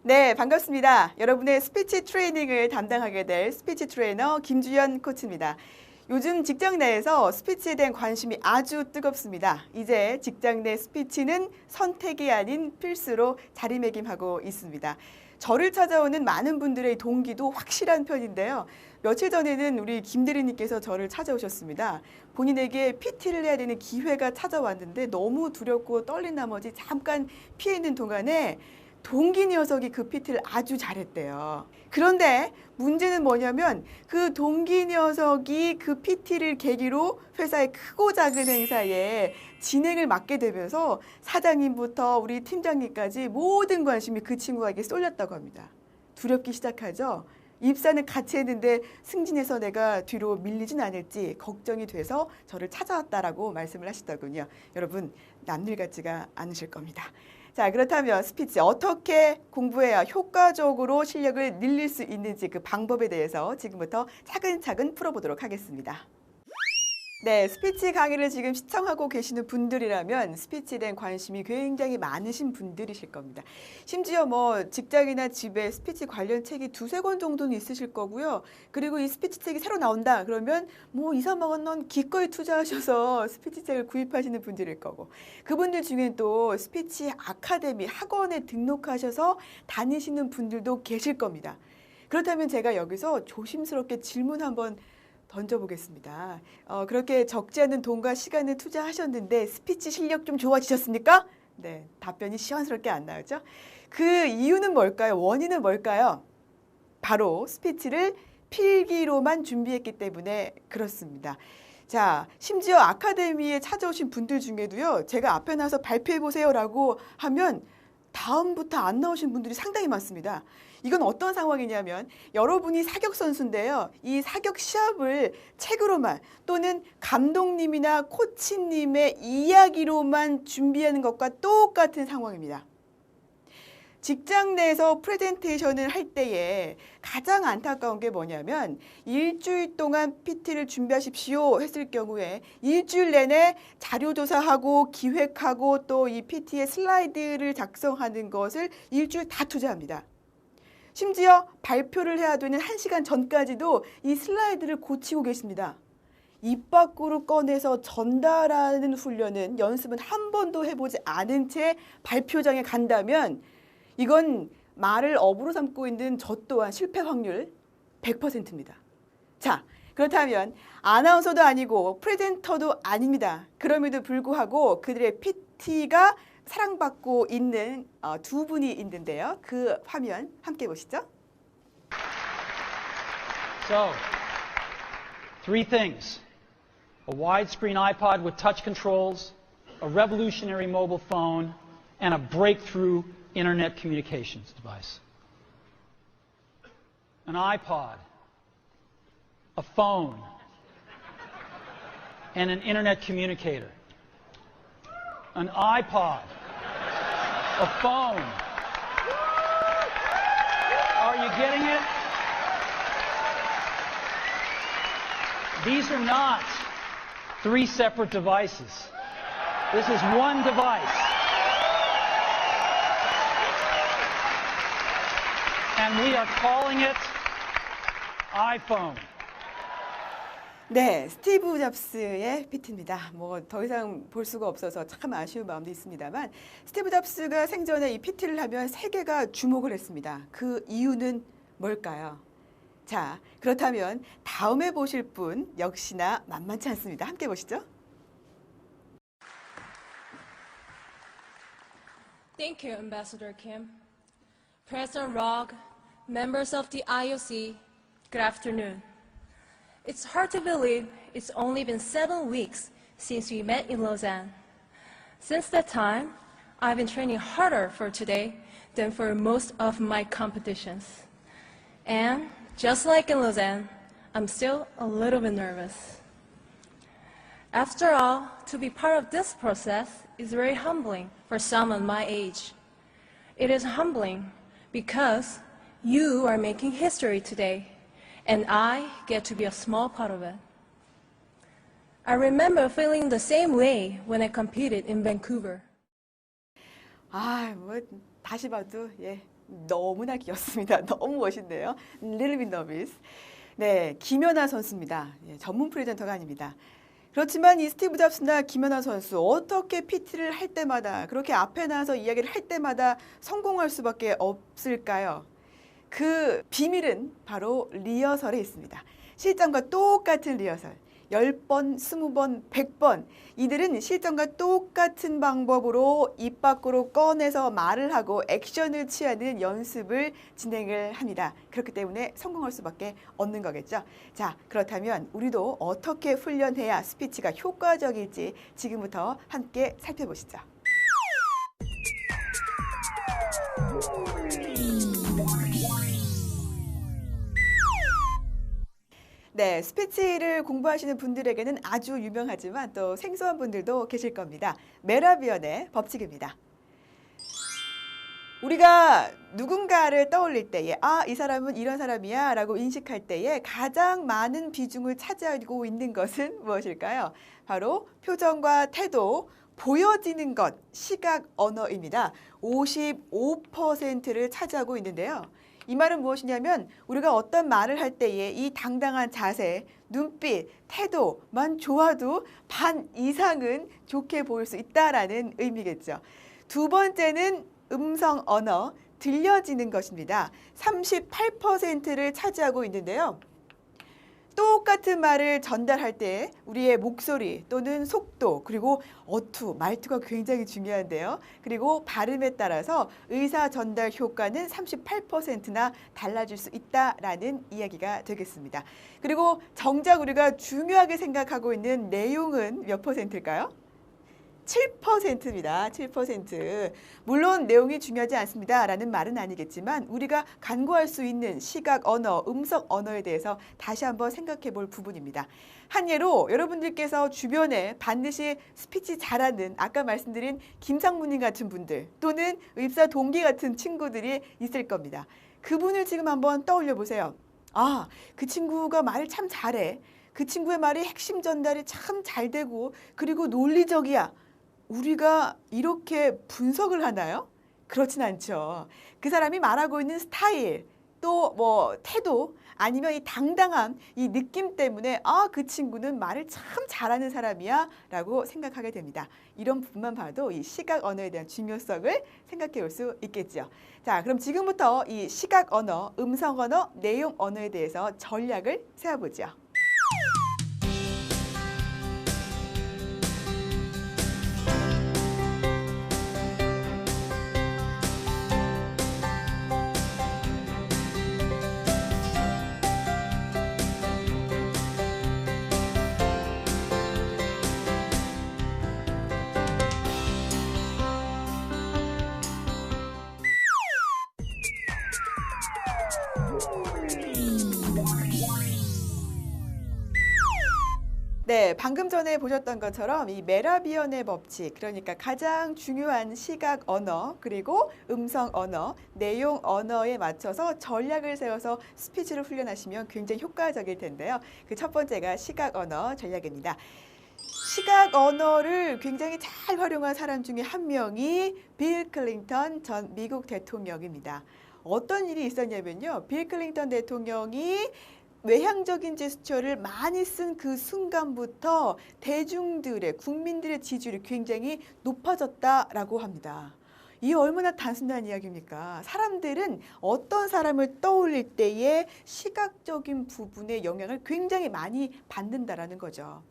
네, 반갑습니다. 여러분의 스피치 트레이닝을 담당하게 될 스피치 트레이너 김주연 코치입니다. 요즘 직장 내에서 스피치에 대한 관심이 아주 뜨겁습니다. 이제 직장 내 스피치는 선택이 아닌 필수로 자리매김하고 있습니다. 저를 찾아오는 많은 분들의 동기도 확실한 편인데요. 며칠 전에는 우리 김대리님께서 저를 찾아오셨습니다. 본인에게 PT를 해야 되는 기회가 찾아왔는데 너무 두렵고 떨린 나머지 잠깐 피해 있는 동안에 동기 녀석이 그 PT를 아주 잘했대요. 그런데 문제는 뭐냐면 그 동기 녀석이 그 PT를 계기로 회사의 크고 작은 행사에 진행을 맡게 되면서 사장님부터 우리 팀장님까지 모든 관심이 그 친구에게 쏠렸다고 합니다. 두렵기 시작하죠. 입사는 같이 했는데 승진해서 내가 뒤로 밀리진 않을지 걱정이 돼서 저를 찾아왔다라고 말씀을 하시더군요. 여러분, 남일 같지가 않으실 겁니다. 자, 그렇다면 스피치 어떻게 공부해야 효과적으로 실력을 늘릴 수 있는지 그 방법에 대해서 지금부터 차근차근 풀어보도록 하겠습니다. 네, 스피치 강의를 지금 시청하고 계시는 분들이라면 스피치에 대한 관심이 굉장히 많으신 분들이실 겁니다. 심지어 뭐 직장이나 집에 스피치 관련 책이 두세 권 정도는 있으실 거고요. 그리고 이 스피치 책이 새로 나온다 그러면 뭐 2, 3억 원 기꺼이 투자하셔서 스피치 책을 구입하시는 분들일 거고, 그분들 중엔 또 스피치 아카데미 학원에 등록하셔서 다니시는 분들도 계실 겁니다. 그렇다면 제가 여기서 조심스럽게 질문 한번 던져보겠습니다. 그렇게 적지 않은 돈과 시간을 투자하셨는데 스피치 실력 좀 좋아지셨습니까? 네, 답변이 시원스럽게 안 나오죠? 그 이유는 뭘까요? 원인은 뭘까요? 바로 스피치를 필기로만 준비했기 때문에 그렇습니다. 자, 심지어 아카데미에 찾아오신 분들 중에도요, 제가 앞에 나서 발표해보세요라고 하면 다음부터 안 나오신 분들이 상당히 많습니다. 이건 어떤 상황이냐면 여러분이 사격 선수인데요. 이 사격 시합을 책으로만 또는 감독님이나 코치님의 이야기로만 준비하는 것과 똑같은 상황입니다. 직장 내에서 프레젠테이션을 할 때에 가장 안타까운 게 뭐냐면 일주일 동안 PT를 준비하십시오 했을 경우에 일주일 내내 자료조사하고 기획하고 또 이 PT의 슬라이드를 작성하는 것을 일주일 다 투자합니다. 심지어 발표를 해야 되는 1시간 전까지도 이 슬라이드를 고치고 계십니다. 입 밖으로 꺼내서 전달하는 훈련은 연습은 한 번도 해보지 않은 채 발표장에 간다면 이건 말을 업으로 삼고 있는 저 또한 실패 확률 100%입니다. 자, 그렇다면 아나운서도 아니고 프레젠터도 아닙니다. 그럼에도 불구하고 그들의 PT가 사랑받고 있는 두 분이 있는데요. 그 화면 함께 보시죠. So, three things. A widescreen iPod with touch controls, a revolutionary mobile phone, and a breakthrough internet communications device. An iPod, a phone, and an internet communicator. An iPod, a phone. Are you getting it? These are not three separate devices. This is one device. And we are calling it iPhone. 네, 스티브 잡스의 PT입니다. 뭐 더 이상 볼 수가 없어서 참 아쉬운 마음도 있습니다만 스티브 잡스가 생전에 이 PT를 하면 세계가 주목을 했습니다. 그 이유는 뭘까요? 자, 그렇다면 다음에 보실 분 역시나 만만치 않습니다. 함께 보시죠. Thank you, Ambassador Kim. President Rogg, members of the IOC, good afternoon. It's hard to believe it's only been 7 weeks since we met in Lausanne. Since that time, I've been training harder for today than for most of my competitions. And just like in Lausanne, I'm still a little bit nervous. After all, to be part of this process is very humbling for someone my age. It is humbling because you are making history today, and I get to be a small part of it. I remember feeling the same way when I competed in Vancouver. 뭐 다시 봐도 너무나 귀엽습니다. 너무 멋있네요. Little bit nervous. 네, 김연아 선수입니다. 예, 전문 프레젠터가 아닙니다. 그렇지만 이 스티브 잡스나 김연아 선수 어떻게 PT를 할 때마다 그렇게 앞에 나와서 이야기를 할 때마다 성공할 수밖에 없을까요? 그 비밀은 바로 리허설에 있습니다. 실전과 똑같은 리허설. 10번, 20번, 100번 이들은 실전과 똑같은 방법으로 입 밖으로 꺼내서 말을 하고 액션을 취하는 연습을 진행을 합니다. 그렇기 때문에 성공할 수밖에 없는 거겠죠. 자, 그렇다면 우리도 어떻게 훈련해야 스피치가 효과적일지 지금부터 함께 살펴보시죠. 네, 스피치를 공부하시는 분들에게는 아주 유명하지만 또 생소한 분들도 계실 겁니다. 메라비언의 법칙입니다. 우리가 누군가를 떠올릴 때에 이 사람은 이런 사람이야 라고 인식할 때에 가장 많은 비중을 차지하고 있는 것은 무엇일까요? 바로 표정과 태도, 보여지는 것, 시각 언어입니다. 55%를 차지하고 있는데요. 이 말은 무엇이냐면 우리가 어떤 말을 할 때에 이 당당한 자세, 눈빛, 태도만 좋아도 반 이상은 좋게 보일 수 있다라는 의미겠죠. 두 번째는 음성 언어, 들려지는 것입니다. 38%를 차지하고 있는데요. 똑같은 말을 전달할 때 우리의 목소리 또는 속도 그리고 어투, 말투가 굉장히 중요한데요. 그리고 발음에 따라서 의사 전달 효과는 38%나 달라질 수 있다라는 이야기가 되겠습니다. 그리고 정작 우리가 중요하게 생각하고 있는 내용은 몇 %일까요? 7%입니다. 7%. 물론 내용이 중요하지 않습니다라는 말은 아니겠지만 우리가 간구할 수 있는 시각 언어, 음성 언어에 대해서 다시 한번 생각해 볼 부분입니다. 한 예로 여러분들께서 주변에 반드시 스피치 잘하는 아까 말씀드린 김상무님 같은 분들 또는 입사 동기 같은 친구들이 있을 겁니다. 그분을 지금 한번 떠올려 보세요. 그 친구가 말을 참 잘해. 그 친구의 말이 핵심 전달이 참 잘 되고 그리고 논리적이야. 우리가 이렇게 분석을 하나요? 그렇진 않죠. 그 사람이 말하고 있는 스타일, 또 뭐 태도, 아니면 이 당당함, 이 느낌 때문에 그 친구는 말을 참 잘하는 사람이야 라고 생각하게 됩니다. 이런 부분만 봐도 이 시각 언어에 대한 중요성을 생각해 볼 수 있겠죠. 자, 그럼 지금부터 이 시각 언어, 음성 언어, 내용 언어에 대해서 전략을 세워보죠. 네, 방금 전에 보셨던 것처럼 이 메라비언의 법칙, 그러니까 가장 중요한 시각 언어, 그리고 음성 언어, 내용 언어에 맞춰서 전략을 세워서 스피치를 훈련하시면 굉장히 효과적일 텐데요. 그 첫 번째가 시각 언어 전략입니다. 시각 언어를 굉장히 잘 활용한 사람 중에 한 명이 빌 클린턴 전 미국 대통령입니다. 어떤 일이 있었냐면요. 빌 클린턴 대통령이 외향적인 제스처를 많이 쓴 그 순간부터 대중들의, 국민들의 지지율이 굉장히 높아졌다라고 합니다. 이 얼마나 단순한 이야기입니까? 사람들은 어떤 사람을 떠올릴 때에 시각적인 부분의 영향을 굉장히 많이 받는다라는 거죠.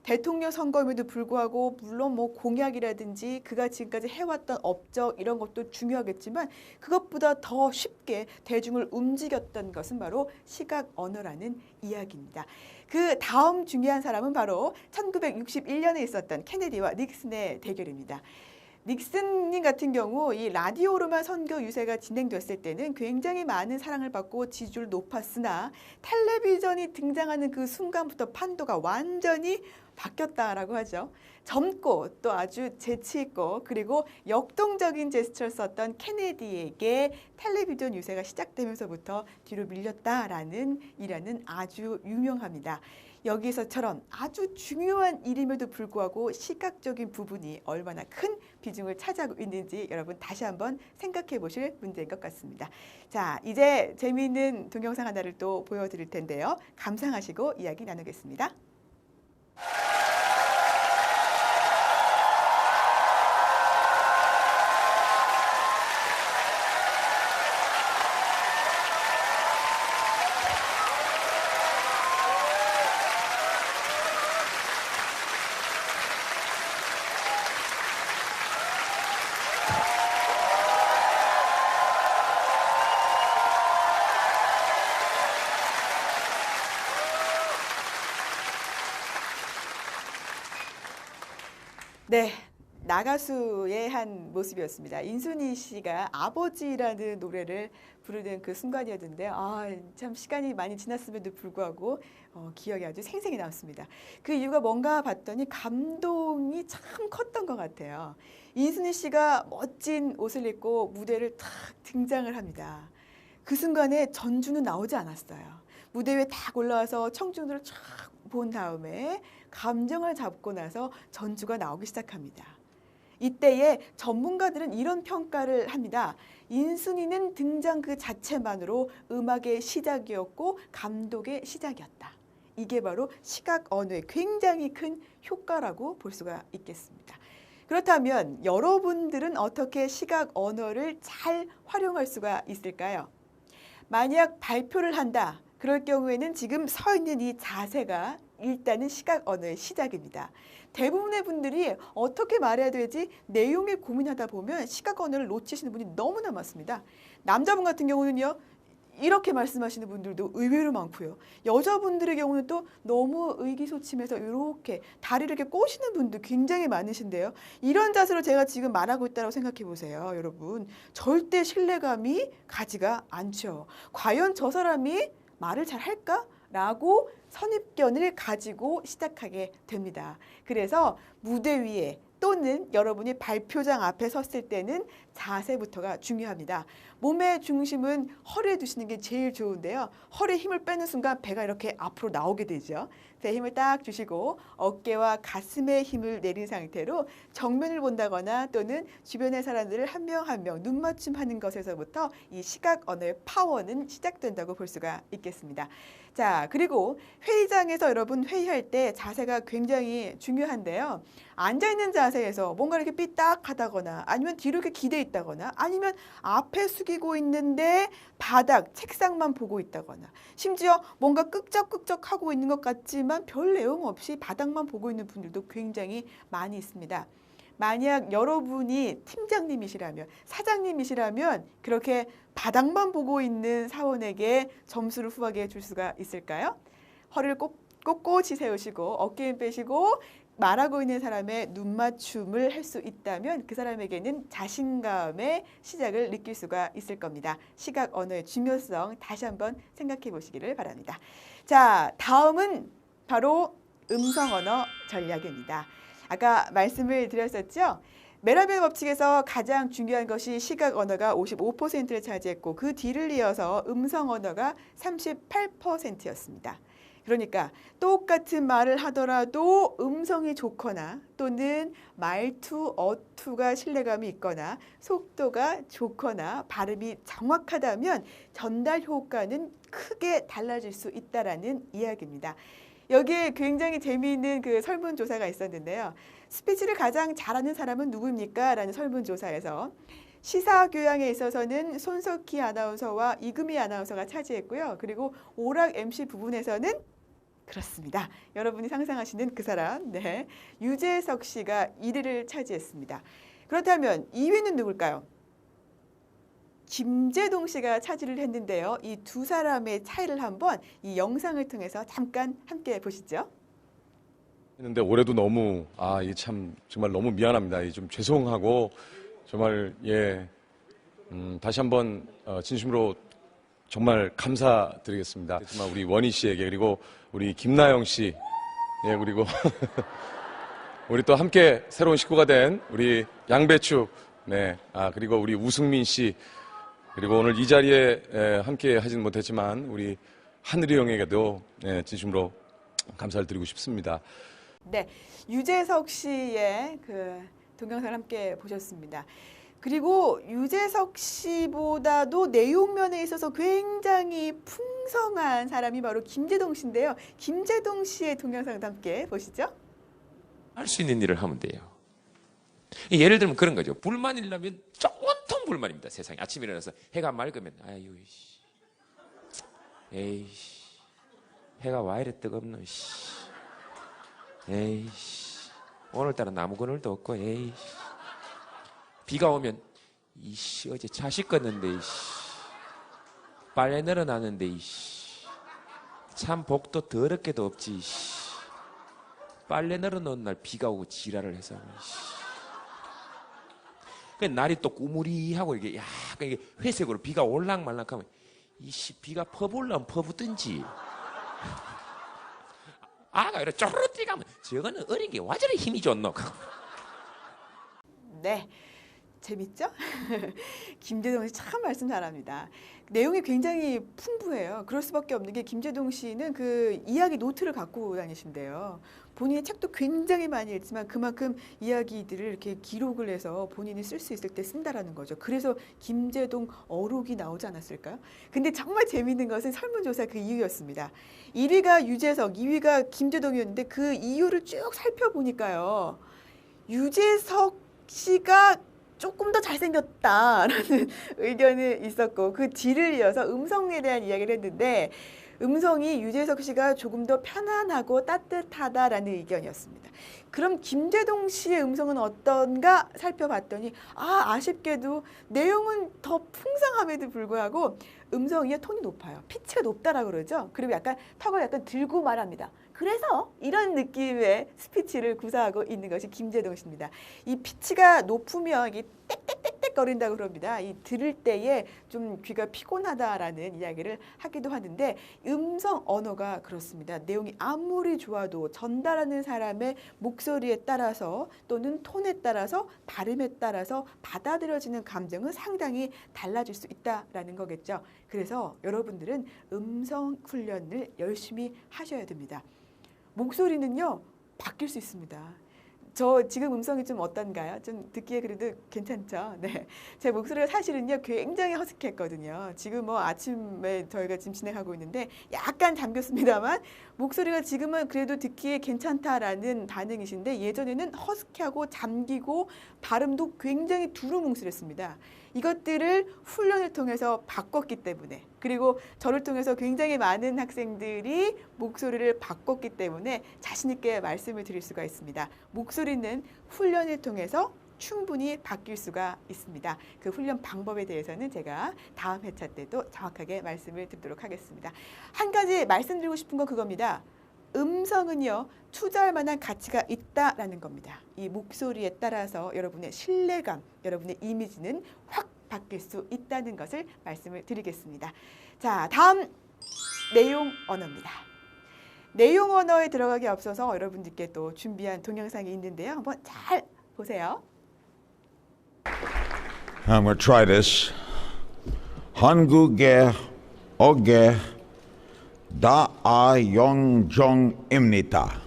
대통령 선거임에도 불구하고 물론 뭐 공약이라든지 그가 지금까지 해왔던 업적 이런 것도 중요하겠지만 그것보다 더 쉽게 대중을 움직였던 것은 바로 시각 언어라는 이야기입니다. 그 다음 중요한 사람은 바로 1961년에 있었던 케네디와 닉슨의 대결입니다. 닉슨님 같은 경우 이 라디오로만 선거 유세가 진행됐을 때는 굉장히 많은 사랑을 받고 지지율 높았으나 텔레비전이 등장하는 그 순간부터 판도가 완전히 바뀌었다라고 하죠. 젊고 또 아주 재치있고 그리고 역동적인 제스처를 썼던 케네디에게 텔레비전 유세가 시작되면서부터 뒤로 밀렸다라는 일화는 아주 유명합니다. 여기서처럼 아주 중요한 일임에도 불구하고 시각적인 부분이 얼마나 큰 비중을 차지하고 있는지 여러분 다시 한번 생각해 보실 문제인 것 같습니다. 자, 이제 재미있는 동영상 하나를 또 보여드릴 텐데요. 감상하시고 이야기 나누겠습니다. 네, 나가수의 한 모습이었습니다. 인순이 씨가 아버지라는 노래를 부르는 그 순간이었는데 참 시간이 많이 지났음에도 불구하고 기억이 아주 생생히 남습니다. 그 이유가 뭔가 봤더니 감동이 참 컸던 것 같아요. 인순이 씨가 멋진 옷을 입고 무대를 탁 등장을 합니다. 그 순간에 전주는 나오지 않았어요. 무대 위에 딱 올라와서 청중들을 쫙 본 다음에 감정을 잡고 나서 전주가 나오기 시작합니다. 이때에 전문가들은 이런 평가를 합니다. 인순이는 등장 그 자체만으로 음악의 시작이었고 감독의 시작이었다. 이게 바로 시각 언어의 굉장히 큰 효과라고 볼 수가 있겠습니다. 그렇다면 여러분들은 어떻게 시각 언어를 잘 활용할 수가 있을까요? 만약 발표를 한다. 그럴 경우에는 지금 서 있는 이 자세가 일단은 시각 언어의 시작입니다. 대부분의 분들이 어떻게 말해야 되지 내용에 고민하다 보면 시각 언어를 놓치시는 분이 너무나 많습니다. 남자분 같은 경우는요. 이렇게 말씀하시는 분들도 의외로 많고요. 여자분들의 경우는 또 너무 의기소침해서 이렇게 다리를 이렇게 꼬시는 분도 굉장히 많으신데요. 이런 자세로 제가 지금 말하고 있다고 생각해 보세요. 여러분 절대 신뢰감이 가지가 않죠. 과연 저 사람이 말을 잘 할까? 라고 선입견을 가지고 시작하게 됩니다. 그래서 무대 위에 또는 여러분이 발표장 앞에 섰을 때는 자세부터가 중요합니다. 몸의 중심은 허리에 두시는 게 제일 좋은데요. 허리에 힘을 빼는 순간 배가 이렇게 앞으로 나오게 되죠. 배 힘을 딱 주시고 어깨와 가슴에 힘을 내린 상태로 정면을 본다거나 또는 주변의 사람들을 한 명 한 명 눈 맞춤하는 것에서부터 이 시각 언어의 파워는 시작된다고 볼 수가 있겠습니다. 자, 그리고 회의장에서 여러분 회의할 때 자세가 굉장히 중요한데요. 앉아있는 자세에서 뭔가 이렇게 삐딱하다거나 아니면 뒤로 이렇게 기대 있다거나 아니면 앞에 숙이고 있는데 바닥, 책상만 보고 있다거나 심지어 뭔가 끄적끄적 하고 있는 것 같지만 별 내용 없이 바닥만 보고 있는 분들도 굉장히 많이 있습니다. 만약 여러분이 팀장님이시라면 사장님이시라면 그렇게 바닥만 보고 있는 사원에게 점수를 후하게 줄 수가 있을까요? 허리를 꼿꼿이 세우시고 어깨 힘 빼시고 말하고 있는 사람의 눈맞춤을 할 수 있다면 그 사람에게는 자신감의 시작을 느낄 수가 있을 겁니다. 시각 언어의 중요성 다시 한번 생각해 보시기를 바랍니다. 자, 다음은 바로 음성 언어 전략입니다. 아까 말씀을 드렸었죠. 메라벨 법칙에서 가장 중요한 것이 시각 언어가 55%를 차지했고 그 뒤를 이어서 음성 언어가 38%였습니다. 그러니까 똑같은 말을 하더라도 음성이 좋거나 또는 말투, 어투가 신뢰감이 있거나 속도가 좋거나 발음이 정확하다면 전달 효과는 크게 달라질 수 있다라는 이야기입니다. 여기에 굉장히 재미있는 그 설문조사가 있었는데요. 스피치를 가장 잘하는 사람은 누구입니까? 라는 설문조사에서 시사교양에 있어서는 손석희 아나운서와 이금희 아나운서가 차지했고요. 그리고 오락 MC 부분에서는 그렇습니다. 여러분이 상상하시는 그 사람, 네, 유재석 씨가 1위를 차지했습니다. 그렇다면 2위는 누굴까요? 김재동 씨가 차지를 했는데요. 이 두 사람의 차이를 한번 이 영상을 통해서 잠깐 함께 보시죠. 했는데 올해도 너무 이 참 정말 너무 미안합니다. 좀 죄송하고 정말 다시 한번 진심으로 정말 감사드리겠습니다. 정말 우리 원희 씨에게 그리고 우리 김나영 씨 그리고 우리 또 함께 새로운 식구가 된 우리 양배추 그리고 우리 우승민 씨 그리고 오늘 이 자리에 함께 하진 못했지만 우리 하늘이 형에게도 진심으로 감사를 드리고 싶습니다. 네, 유재석 씨의 그 동영상을 함께 보셨습니다. 그리고 유재석 씨보다도 내용면에 있어서 굉장히 풍성한 사람이 바로 김재동 씨인데요. 김재동 씨의 동영상도 함께 보시죠. 할 수 있는 일을 하면 돼요. 예를 들면 그런 거죠. 불만이라면 온통 불만입니다. 세상에. 아침에 일어나서 해가 맑으면 아유 씨. 에이씨. 해가 와 이래 뜨겁노 씨. 에이씨. 오늘따라 나무 그늘도 없고 에이씨. 비가 오면 이씨 어제 차 씻었는데 이씨. 빨래 늘어나는데 이씨. 참 복도 더럽게도 없지 이씨. 빨래 늘어놓은 날 비가 오고 지랄을 해서 이씨. 그 날이 또 꾸무리하고 이게 약간 이게 회색으로 비가 올락말락하면 이씨 비가 퍼불려면 퍼붓든지 아가 이렇게 쪼르르 뛰가면 저거는 어린 게 와저리 힘이 좋노. 네, 재밌죠? 김재동 씨 참 말씀 잘합니다. 내용이 굉장히 풍부해요. 그럴 수밖에 없는 게 김재동 씨는 그 이야기 노트를 갖고 다니신대요. 본인의 책도 굉장히 많이 읽지만 그만큼 이야기들을 이렇게 기록을 해서 본인이 쓸 수 있을 때 쓴다라는 거죠. 그래서 김재동 어록이 나오지 않았을까요? 근데 정말 재미있는 것은 설문조사 그 이유였습니다. 1위가 유재석, 2위가 김재동이었는데 그 이유를 쭉 살펴보니까요. 유재석 씨가 조금 더 잘생겼다라는 의견이 있었고 그 뒤를 이어서 음성에 대한 이야기를 했는데 음성이 유재석 씨가 조금 더 편안하고 따뜻하다라는 의견이었습니다. 그럼 김재동 씨의 음성은 어떤가 살펴봤더니 아쉽게도 내용은 더 풍성함에도 불구하고 음성이 톤이 높아요. 피치가 높다라고 그러죠. 그리고 약간 턱을 약간 들고 말합니다. 그래서 이런 느낌의 스피치를 구사하고 있는 것이 김재동 씨입니다. 이 피치가 높으면 이게 땡땡땡땡 거린다고 그럽니다. 이 들을 때에 좀 귀가 피곤하다라는 이야기를 하기도 하는데 음성 언어가 그렇습니다. 내용이 아무리 좋아도 전달하는 사람의 목소리에 따라서 또는 톤에 따라서 발음에 따라서 받아들여지는 감정은 상당히 달라질 수 있다라는 거겠죠. 그래서 여러분들은 음성 훈련을 열심히 하셔야 됩니다. 목소리는요 바뀔 수 있습니다. 저 지금 음성이 좀 어떤가요? 좀 듣기에 그래도 괜찮죠? 네, 제 목소리가 사실은요 굉장히 허스키했거든요. 지금 뭐 아침에 저희가 지금 진행하고 있는데 약간 잠겼습니다만 목소리가 지금은 그래도 듣기에 괜찮다라는 반응이신데 예전에는 허스키하고 잠기고 발음도 굉장히 두루뭉술했습니다. 이것들을 훈련을 통해서 바꿨기 때문에 그리고 저를 통해서 굉장히 많은 학생들이 목소리를 바꿨기 때문에 자신 있게 말씀을 드릴 수가 있습니다. 목소리는 훈련을 통해서 충분히 바뀔 수가 있습니다. 그 훈련 방법에 대해서는 제가 다음 회차 때도 정확하게 말씀을 드리도록 하겠습니다. 한 가지 말씀드리고 싶은 건 그겁니다. 음성은요 투자할 만한 가치가 있다라는 겁니다. 이 목소리에 따라서 여러분의 신뢰감, 여러분의 이미지는 확 바뀔 수 있다는 것을 말씀을 드리겠습니다. 자, 다음 내용 언어입니다. 내용 언어에 들어가기 앞서서 여러분들께 또 준비한 동영상이 있는데요. 한번 잘 보세요. I'm going to try this. 한국의 어게 다아영종입니다.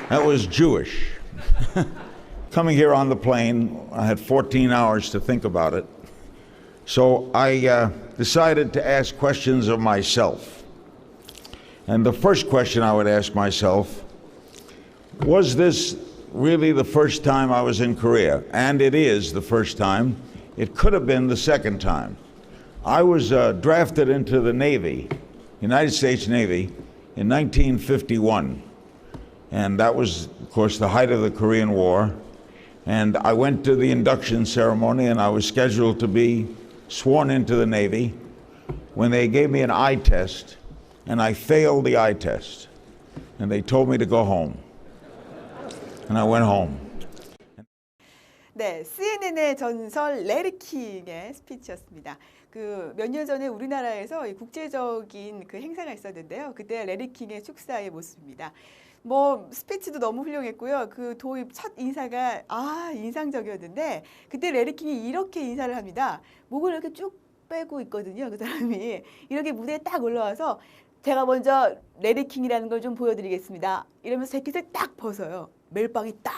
That was Jewish. Coming here on the plane, I had 14 hours to think about it. So I decided to ask questions of myself. And the first question I would ask myself, was this really the first time I was in Korea? And it is the first time. It could have been the second time. I was drafted into the Navy, United States Navy, in 1951. And that was, of course, the height of the Korean War. And I went to the induction ceremony and I was scheduled to be sworn into the Navy when they gave me an eye test and I failed the eye test. And they told me to go home. And I went home. 네, CNN의 전설 레리 킹의 스피치였습니다. 그 몇 년 전에 우리나라에서 국제적인 그 행사가 있었는데요. 그때 레리 킹의 축사의 모습입니다. 뭐 스피치도 너무 훌륭했고요. 그 도입 첫 인사가 인상적이었는데 그때 레리 킹이 이렇게 인사를 합니다. 목을 이렇게 쭉 빼고 있거든요. 그 사람이 이렇게 무대에 딱 올라와서 제가 먼저 레디킹이라는 걸 좀 보여드리겠습니다. 이러면서 재킷을 딱 벗어요. 멜빵이 딱.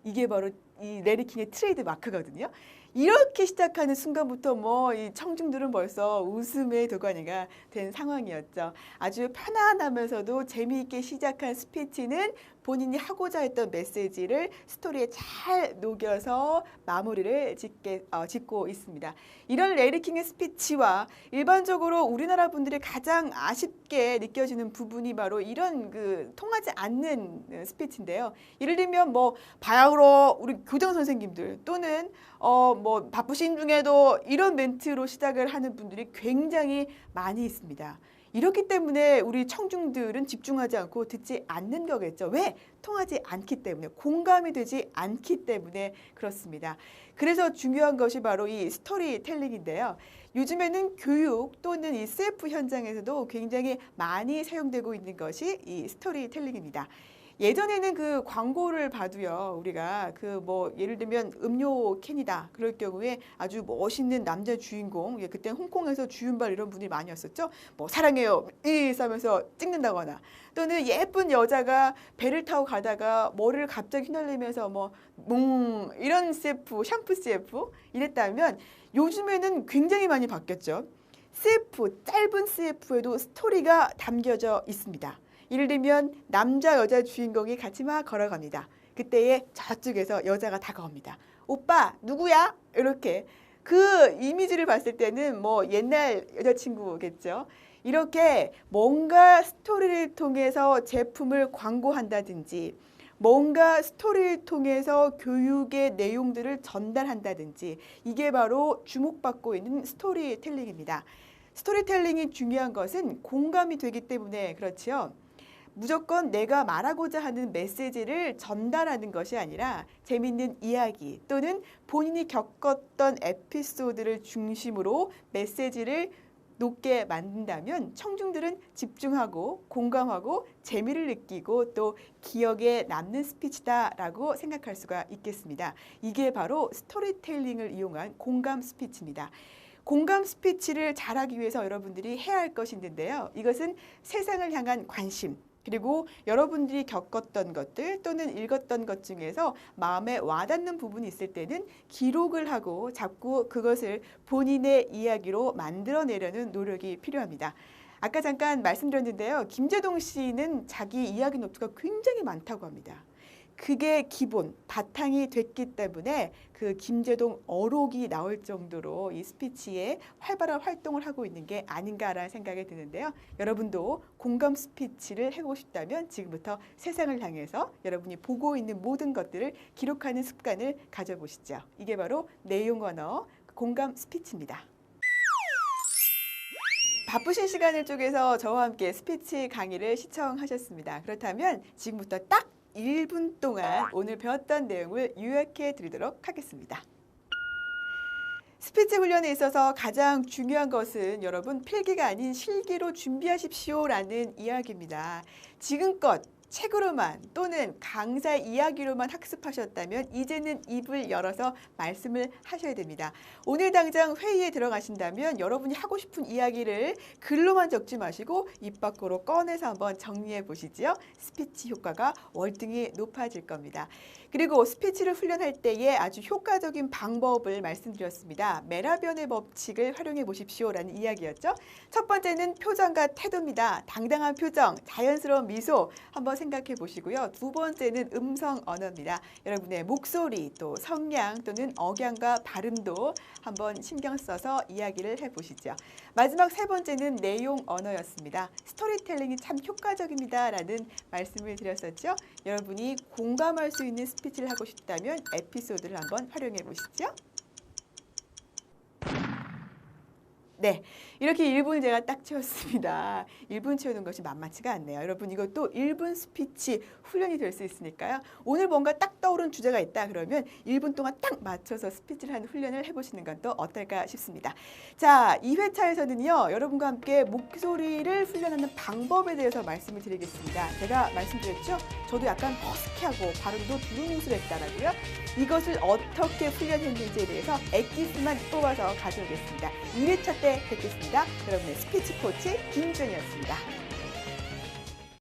이게 바로 이 레디킹의 트레이드 마크거든요. 이렇게 시작하는 순간부터 뭐 이 청중들은 벌써 웃음의 도가니가 된 상황이었죠. 아주 편안하면서도 재미있게 시작한 스피치는 본인이 하고자 했던 메시지를 스토리에 잘 녹여서 마무리를 짓고 있습니다. 이런 레이리킹의 스피치와 일반적으로 우리나라 분들이 가장 아쉽게 느껴지는 부분이 바로 이런 통하지 않는 스피치인데요. 예를 들면 뭐 바야흐로 우리 교장 선생님들 또는 뭐 바쁘신 중에도 이런 멘트로 시작을 하는 분들이 굉장히 많이 있습니다. 이렇기 때문에 우리 청중들은 집중하지 않고 듣지 않는 거겠죠. 왜? 통하지 않기 때문에, 공감이 되지 않기 때문에 그렇습니다. 그래서 중요한 것이 바로 이 스토리텔링인데요. 요즘에는 교육 또는 이 CF 현장에서도 굉장히 많이 사용되고 있는 것이 이 스토리텔링입니다. 예전에는 그 광고를 봐도요, 우리가 예를 들면 음료 캔이다. 그럴 경우에 아주 멋있는 남자 주인공, 그때 홍콩에서 주윤발 이런 분이 많이 왔었죠. 뭐 사랑해요, 하면서 찍는다거나, 또는 예쁜 여자가 배를 타고 가다가 머리를 갑자기 휘날리면서 이런 CF, 샴푸 CF 이랬다면 요즘에는 굉장히 많이 바뀌었죠. CF, 짧은 CF에도 스토리가 담겨져 있습니다. 예를 들면 남자 여자 주인공이 같이 막 걸어갑니다. 그때에 저쪽에서 여자가 다가옵니다. 오빠 누구야? 이렇게 그 이미지를 봤을 때는 뭐 옛날 여자친구겠죠. 이렇게 뭔가 스토리를 통해서 제품을 광고한다든지 뭔가 스토리를 통해서 교육의 내용들을 전달한다든지 이게 바로 주목받고 있는 스토리텔링입니다. 스토리텔링이 중요한 것은 공감이 되기 때문에 그렇지요. 무조건 내가 말하고자 하는 메시지를 전달하는 것이 아니라 재미있는 이야기 또는 본인이 겪었던 에피소드를 중심으로 메시지를 높게 만든다면 청중들은 집중하고 공감하고 재미를 느끼고 또 기억에 남는 스피치다라고 생각할 수가 있겠습니다. 이게 바로 스토리텔링을 이용한 공감 스피치입니다. 공감 스피치를 잘하기 위해서 여러분들이 해야 할 것이 있는데요. 이것은 세상을 향한 관심, 그리고 여러분들이 겪었던 것들 또는 읽었던 것 중에서 마음에 와닿는 부분이 있을 때는 기록을 하고 자꾸 그것을 본인의 이야기로 만들어내려는 노력이 필요합니다. 아까 잠깐 말씀드렸는데요. 김재동 씨는 자기 이야기 노트가 굉장히 많다고 합니다. 그게 기본, 바탕이 됐기 때문에 그 김재동 어록이 나올 정도로 이 스피치에 활발한 활동을 하고 있는 게 아닌가라는 생각이 드는데요. 여러분도 공감 스피치를 해보고 싶다면 지금부터 세상을 향해서 여러분이 보고 있는 모든 것들을 기록하는 습관을 가져보시죠. 이게 바로 내용 언어 공감 스피치입니다. 바쁘신 시간을 쪼개서 저와 함께 스피치 강의를 시청하셨습니다. 그렇다면 지금부터 딱 1분 동안 오늘 배웠던 내용을 요약해 드리도록 하겠습니다. 스피치 훈련에 있어서 가장 중요한 것은 여러분 필기가 아닌 실기로 준비하십시오라는 이야기입니다. 지금껏 책으로만 또는 강사 이야기로만 학습하셨다면 이제는 입을 열어서 말씀을 하셔야 됩니다. 오늘 당장 회의에 들어가신다면 여러분이 하고 싶은 이야기를 글로만 적지 마시고 입 밖으로 꺼내서 한번 정리해 보시죠. 스피치 효과가 월등히 높아질 겁니다. 그리고 스피치를 훈련할 때에 아주 효과적인 방법을 말씀드렸습니다. 메라변의 법칙을 활용해 보십시오라는 이야기였죠. 첫 번째는 표정과 태도입니다. 당당한 표정, 자연스러운 미소 한번 생각해 보시고요. 두 번째는 음성 언어입니다. 여러분의 목소리, 또 성량 또는 억양과 발음도 한번 신경 써서 이야기를 해보시죠. 마지막 세 번째는 내용 언어였습니다. 스토리텔링이 참 효과적입니다라는 말씀을 드렸었죠. 여러분이 공감할 수 있는 스피치를 하고 싶다면 에피소드를 한번 활용해 보시죠. 네, 이렇게 1분 제가 딱 채웠습니다. 1분 채우는 것이 만만치가 않네요. 여러분 이것도 1분 스피치 훈련이 될 수 있으니까요. 오늘 뭔가 딱 떠오른 주제가 있다 그러면 1분 동안 딱 맞춰서 스피치를 하는 훈련을 해보시는 건 또 어떨까 싶습니다. 자, 2회차에서는요. 여러분과 함께 목소리를 훈련하는 방법에 대해서 말씀을 드리겠습니다. 제가 말씀드렸죠? 저도 약간 허스키하고 발음도 두루뭉술했다라고요. 이것을 어떻게 훈련했는지에 대해서 엑기스만 뽑아서 가져오겠습니다. 2회차 때 주에 뵙겠습니다. 여러분의 스피치 코치 김주연이었습니다.